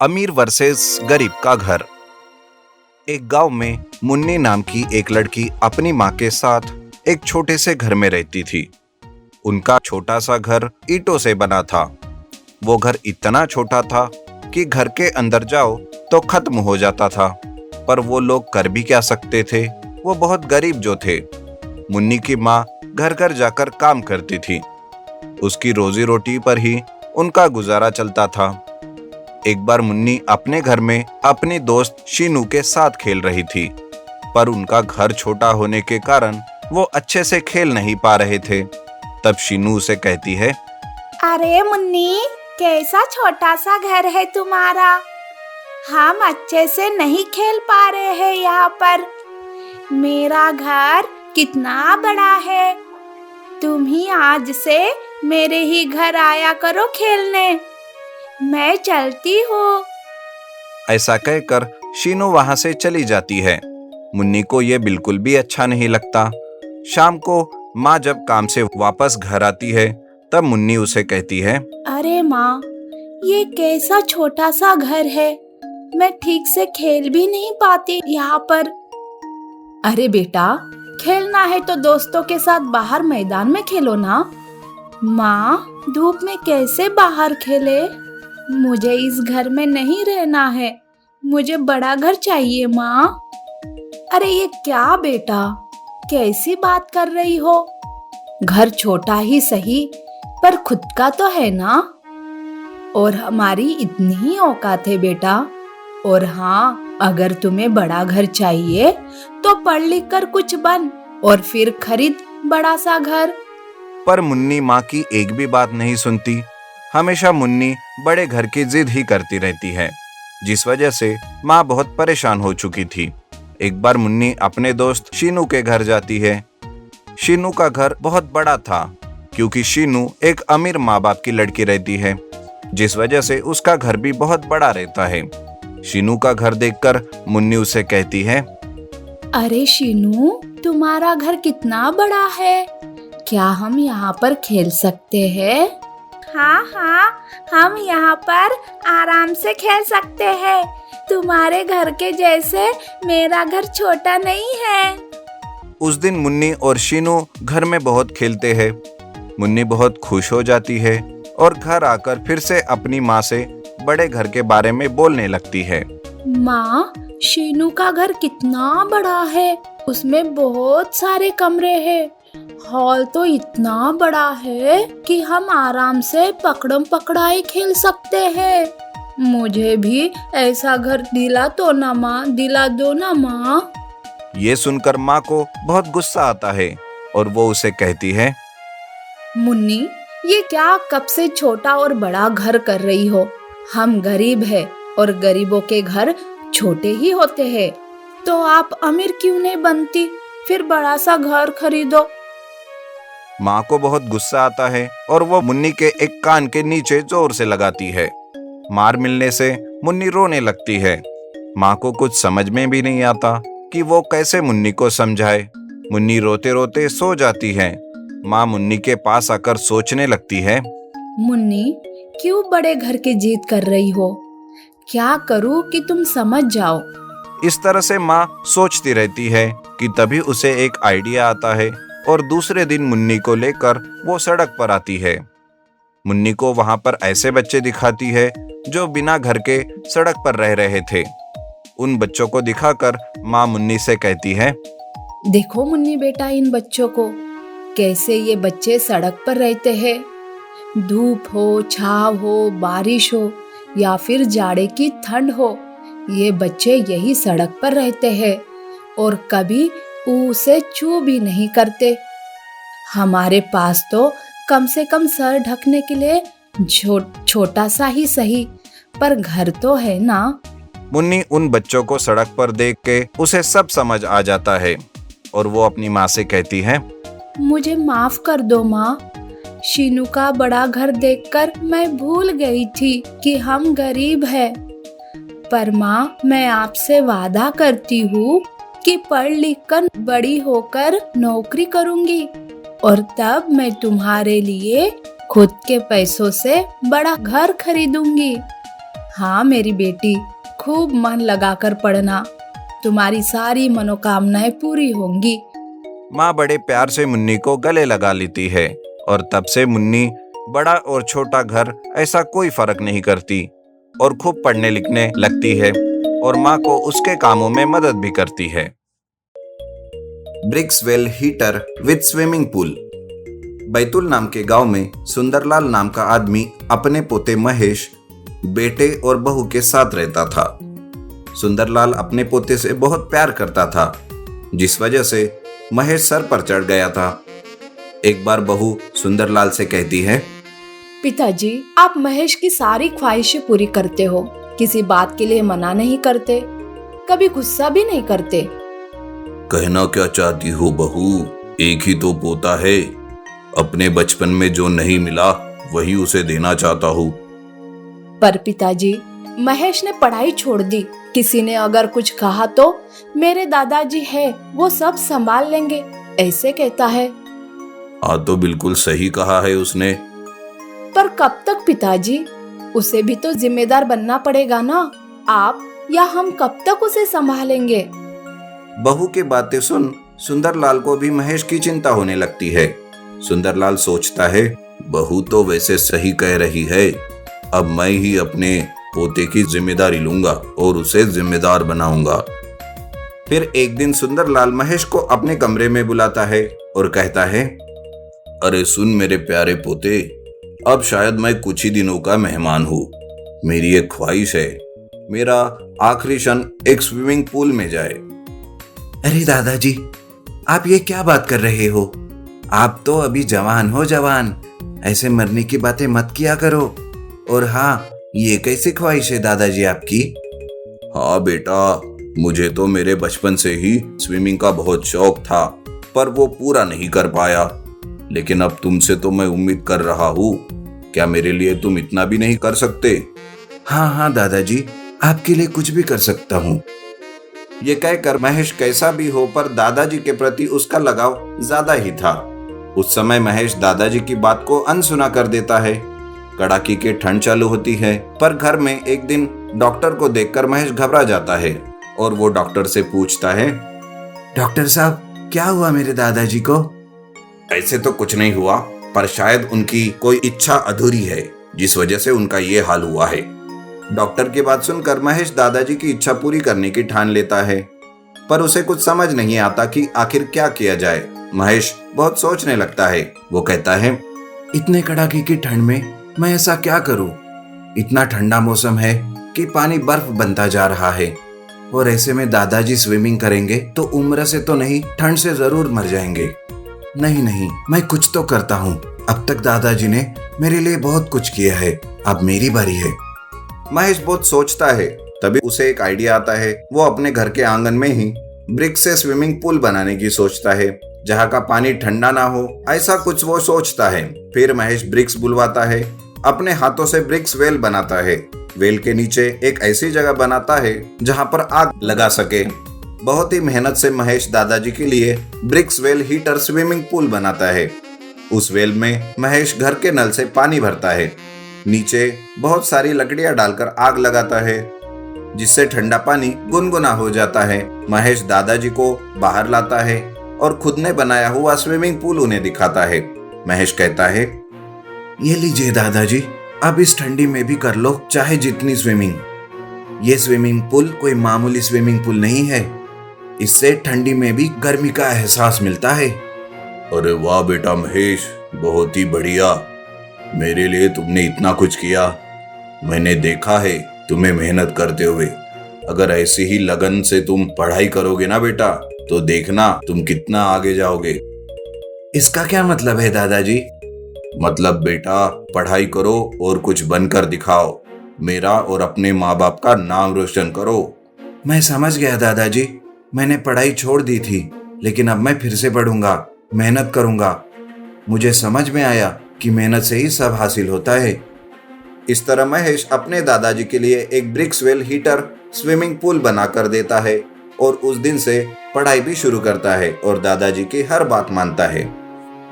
अमीर वर्सेस गरीब का घर। एक गांव में मुन्नी नाम की एक लड़की अपनी माँ के साथ एक छोटे से घर में रहती थी। उनका छोटा सा घर ईंटों से बना था। वो घर इतना छोटा था कि घर के अंदर जाओ तो खत्म हो जाता था, पर वो लोग कर भी क्या सकते थे, वो बहुत गरीब जो थे। मुन्नी की माँ घर घर जाकर काम करती थी। उसकी रोजी रोटी पर ही उनका गुजारा चलता था। एक बार मुन्नी अपने घर में अपनी दोस्त शीनू के साथ खेल रही थी, पर उनका घर छोटा होने के कारण वो अच्छे से खेल नहीं पा रहे थे। तब शीनू उसे कहती है, अरे मुन्नी, कैसा छोटा सा घर है तुम्हारा। हम अच्छे से नहीं खेल पा रहे हैं यहाँ पर। मेरा घर कितना बड़ा है। तुम ही आज से मेरे ही घर आया करो खेलने। मैं चलती हूँ। ऐसा कहकर शीनू वहां से चली जाती है। मुन्नी को ये बिल्कुल भी अच्छा नहीं लगता। शाम को माँ जब काम से वापस घर आती है, तब मुन्नी उसे कहती है, अरे माँ, ये कैसा छोटा सा घर है। मैं ठीक से खेल भी नहीं पाती यहाँ पर। अरे बेटा, खेलना है तो दोस्तों के साथ बाहर मैदान में खेलो ना। माँ, धूप में कैसे बाहर खेले। मुझे इस घर में नहीं रहना है। मुझे बड़ा घर चाहिए माँ। अरे ये क्या बेटा, कैसी बात कर रही हो। घर छोटा ही सही, पर खुद का तो है ना। और हमारी इतनी ही औकात है बेटा। और हाँ, अगर तुम्हें बड़ा घर चाहिए तो पढ़ लिख कर कुछ बन और फिर खरीद बड़ा सा घर। पर मुन्नी माँ की एक भी बात नहीं सुनती। हमेशा मुन्नी बड़े घर की जिद ही करती रहती है, जिस वजह से माँ बहुत परेशान हो चुकी थी। एक बार मुन्नी अपने दोस्त शीनू के घर जाती है। शीनू का घर बहुत बड़ा था, क्योंकि शीनू एक अमीर माँ बाप की लड़की रहती है, जिस वजह से उसका घर भी बहुत बड़ा रहता है। शीनू का घर देखकर मुन्नी उसे कहती है, अरे शीनू, तुम्हारा घर कितना बड़ा है। क्या हम यहाँ पर खेल सकते हैं? हाँ हाँ, हम यहाँ पर आराम से खेल सकते हैं। तुम्हारे घर के जैसे मेरा घर छोटा नहीं है। उस दिन मुन्नी और शीनू घर में बहुत खेलते हैं। मुन्नी बहुत खुश हो जाती है और घर आकर फिर से अपनी माँ से बड़े घर के बारे में बोलने लगती है। माँ, शीनू का घर कितना बड़ा है। उसमें बहुत सारे कमरे हैं। हॉल तो इतना बड़ा है कि हम आराम से पकड़म पकड़ाई खेल सकते हैं। मुझे भी ऐसा घर दिला दो ना माँ, दिला दो ना माँ। ये सुनकर माँ को बहुत गुस्सा आता है और वो उसे कहती है, मुन्नी, ये क्या कब से छोटा और बड़ा घर कर रही हो। हम गरीब हैं और गरीबों के घर छोटे ही होते हैं। तो आप अमीर क्यों नहीं बनती, फिर बड़ा सा घर खरीदो। माँ को बहुत गुस्सा आता है और वो मुन्नी के एक कान के नीचे जोर से लगाती है। मार मिलने से मुन्नी रोने लगती है। माँ को कुछ समझ में भी नहीं आता कि वो कैसे मुन्नी को समझाए। मुन्नी रोते रोते सो जाती है। माँ मुन्नी के पास आकर सोचने लगती है, मुन्नी, क्यों बड़े घर की जिद कर रही हो। क्या करूँ कि तुम समझ जाओ। इस तरह से माँ सोचती रहती है कि तभी उसे एक आइडिया आता है और दूसरे दिन मुन्नी को लेकर वो सड़क पर आती है। मुन्नी को वहां पर ऐसे बच्चे दिखाती है जो बिना घर के सड़क पर रह रहे थे। उन बच्चों को दिखाकर माँ मुन्नी से कहती है, देखो मुन्नी बेटा, इन बच्चों को, कैसे ये बच्चे सड़क पर रहते हैं। धूप हो, छाव हो, बारिश हो या फिर जाड़े की ठंड हो, ये बच्चे यही सड़क पर रहते हैं और कभी उसे छू भी नहीं करते। हमारे पास तो कम से कम सर ढकने के लिए छोटा सा ही सही, पर घर तो है ना। मुन्नी उन बच्चों को सड़क पर देख के उसे सब समझ आ जाता है और वो अपनी माँ से कहती है, मुझे माफ कर दो माँ। शीनू का बड़ा घर देखकर मैं भूल गई थी कि हम गरीब हैं। पर माँ, मैं आपसे वादा करती हूँ कि पढ़ लिख कर बड़ी होकर नौकरी करूँगी और तब मैं तुम्हारे लिए खुद के पैसों से बड़ा घर खरीदूंगी। हाँ मेरी बेटी, खूब मन लगाकर पढ़ना, तुम्हारी सारी मनोकामनाएं पूरी होंगी। माँ बड़े प्यार से मुन्नी को गले लगा लेती है और तब से मुन्नी बड़ा और छोटा घर ऐसा कोई फर्क नहीं करती और खूब पढ़ने लिखने लगती है और माँ को उसके कामों में मदद भी करती है। ब्रिक्सवेल heater with swimming pool. Betul नाम के गांव में सुंदरलाल नाम का आदमी अपने पोते महेश, बेटे और बहू के साथ रहता था। सुंदरलाल अपने पोते से बहुत प्यार करता था, जिस वजह से महेश सर पर चढ़ गया था। एक बार बहू सुंदरलाल से कहती है, पिताजी, आप महेश की सारी ख्वाहिशें पूरी करते हो, किसी बात के लिए मना नहीं करते, कभी गुस्सा भी नहीं करते। कहना क्या चाहती हो बहू? एक ही तो पोता है, अपने बचपन में जो नहीं मिला वही उसे देना चाहता हूँ। पर पिताजी, महेश ने पढ़ाई छोड़ दी, किसी ने अगर कुछ कहा तो मेरे दादाजी है, वो सब संभाल लेंगे, ऐसे कहता है। हाँ तो बिल्कुल सही कहा है उसने। पर कब तक पिताजी? उसे भी तो जिम्मेदार बनना पड़ेगा ना। आप या हम कब तक उसे संभालेंगे? बहू की बातें सुन सुंदरलाल को भी महेश की चिंता होने लगती है। सुंदरलाल सोचता है, बहू तो वैसे सही कह रही है, अब मैं ही अपने पोते की जिम्मेदारी लूंगा और उसे जिम्मेदार बनाऊंगा। फिर एक दिन सुंदरलाल महेश को अपने कमरे में बुलाता है और कहता है, अरे सुन मेरे प्यारे पोते, अब शायद मैं कुछ ही दिनों का मेहमान हूँ। मेरी एक ख्वाहिश है, मेरा आखिरी क्षण एक स्विमिंग पूल में जाए। अरे दादाजी, आप ये क्या बात कर रहे हो? आप तो अभी जवान हो जवान, ऐसे मरने की बातें मत किया करो। और हाँ, ये कैसी ख्वाहिश है दादाजी आपकी? हाँ बेटा, मुझे तो मेरे बचपन से ही स्विमिंग का बहुत शौक था, पर वो पूरा नहीं कर पाया। लेकिन अब तुमसे तो मैं उम्मीद कर रहा हूँ, क्या मेरे लिए तुम इतना भी नहीं कर सकते? हाँ हाँ दादाजी, आपके लिए कुछ भी कर सकता हूँ। ये कहकर महेश कैसा भी हो पर दादाजी के प्रति उसका लगाव ज्यादा ही था। उस समय महेश दादाजी की बात को अनसुना कर देता है। कड़ाके की ठंड चालू होती है, पर घर में एक दिन डॉक्टर को देखकर महेश घबरा जाता है और वो डॉक्टर से पूछता है, डॉक्टर साहब, क्या हुआ मेरे दादाजी को? ऐसे तो कुछ नहीं हुआ, पर शायद उनकी कोई इच्छा अधूरी है, जिस वजह से उनका ये हाल हुआ है। डॉक्टर की बात सुनकर महेश दादाजी की इच्छा पूरी करने की ठान लेता है, पर उसे कुछ समझ नहीं आता कि आखिर क्या किया जाए। महेश बहुत सोचने लगता है। वो कहता है, इतने कड़ाके की ठंड में मैं ऐसा क्या करूं? इतना ठंडा मौसम है कि पानी बर्फ बनता जा रहा है, और ऐसे में दादाजी स्विमिंग करेंगे तो उम्र से तो नहीं, ठंड से जरूर मर जाएंगे। नहीं नहीं, मैं कुछ तो करता हूँ। अब तक दादाजी ने मेरे लिए बहुत कुछ किया है, अब मेरी बारी है। महेश बहुत सोचता है, तभी उसे एक आइडिया आता है। वो अपने घर के आंगन में ही ब्रिक्स से स्विमिंग पूल बनाने की सोचता है, जहाँ का पानी ठंडा ना हो, ऐसा कुछ वो सोचता है। फिर महेश ब्रिक्स बुलवाता है, अपने हाथों से ब्रिक्स वेल बनाता है। वेल के नीचे एक ऐसी जगह बनाता है जहाँ पर आग लगा सके। बहुत ही मेहनत से महेश दादाजी के लिए bricks well heater swimming pool बनाता है। उस वेल में महेश घर के नल से पानी भरता है, नीचे बहुत सारी लकड़ियां डालकर आग लगाता है, जिससे ठंडा पानी गुनगुना हो जाता है। महेश दादाजी को बाहर लाता है और खुद ने बनाया हुआ स्विमिंग पूल उन्हें दिखाता है। महेश कहता है, ये लीजिए दादाजी, अब इस ठंडी में भी कर लो चाहे जितनी स्विमिंग। ये स्विमिंग पूल कोई मामूली स्विमिंग पूल नहीं है, इससे ठंडी में भी गर्मी का एहसास मिलता है। अरे वाह बेटा महेश, बहुत ही बढ़िया, मेरे लिए तुमने इतना कुछ किया। मैंने देखा है तुम्हें मेहनत करते हुए। अगर ऐसी ही लगन से तुम पढ़ाई करोगे ना बेटा, तो देखना तुम कितना आगे जाओगे। इसका क्या मतलब है दादाजी? मतलब बेटा, पढ़ाई करो और कुछ बनकर दिखाओ, मेरा और अपने माँ बाप का नाम रोशन करो। मैं समझ गया दादाजी, मैंने पढ़ाई छोड़ दी थी, लेकिन अब मैं फिर से पढ़ूंगा, मेहनत करूंगा। मुझे समझ में आया कि मेहनत से ही सब हासिल होता है। इस तरह महेश अपने दादाजी के लिए एक ब्रिक्सवेल हीटर स्विमिंग पूल बनाकर देता है और उस दिन से पढ़ाई भी शुरू करता है और दादाजी की हर बात मानता है।